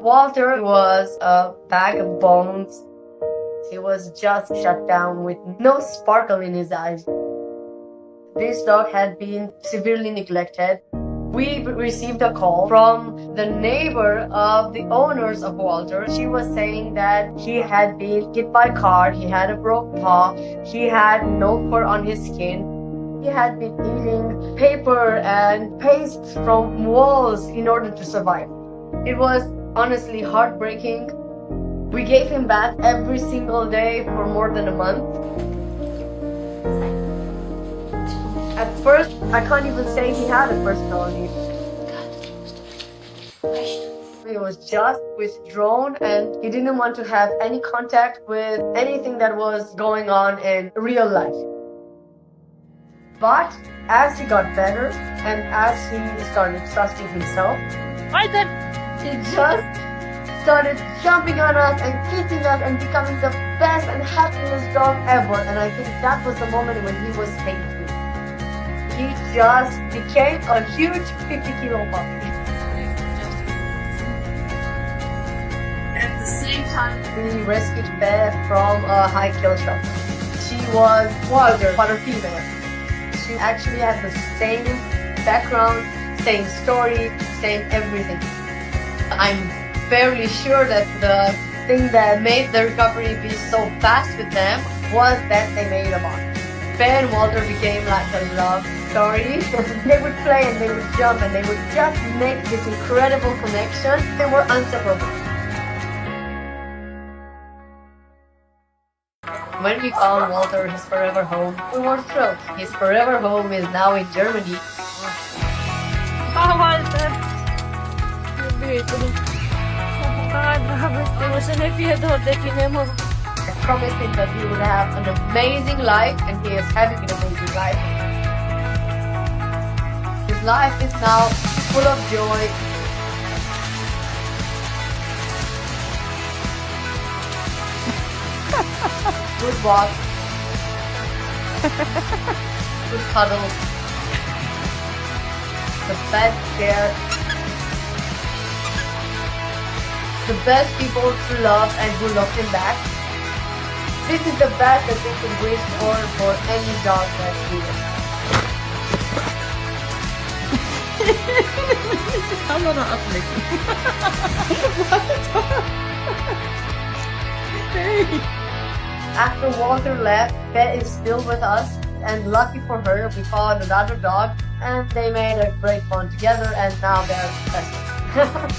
Walter was a bag of bones. He was just shut down with no sparkle in his eyes. This dog had been severely neglected. We received a call from the neighbor of the owners of Walter. She was saying that he had been hit by a car, he had a broken paw, he had no fur on his skin. He had been eating paper and paste from walls in order to survive. It was honestly heartbreaking. We gave him bath every single day for more than a month. At first, I can't even say he had a personality. He was just withdrawn and he didn't want to have any contact with anything that was going on in real life. But as he got better and as he started trusting himself, he just started jumping on us and kissing us and becoming the best and happiest dog ever. And I think that was the moment when he was tamed. He just became a huge 50-kilo puppy. At the same time, we rescued Beth from a high kill shop. She was Walter, but a female. She actually had the same background, same story, same everything. I'm fairly sure that the thing that made the recovery be so fast with them was that they made a bond. Ben and Walter became like a love story. They would play and they would jump and they would just make this incredible connection. They were inseparable. When we found Walter his forever home, we were thrilled. His forever home is now in Germany. Walter! I promised him that he would have an amazing life, and he is having an amazing life. His life is now full of joy. Good walks. Good cuddles. The best care. The best people to love and who love him back. This is the best that we can wish for any dog that's needed. Camera ablenken. Hey. After Walter left, Beth is still with us, and lucky for her, we found another dog, and they made a great bond together, and now they're best friends.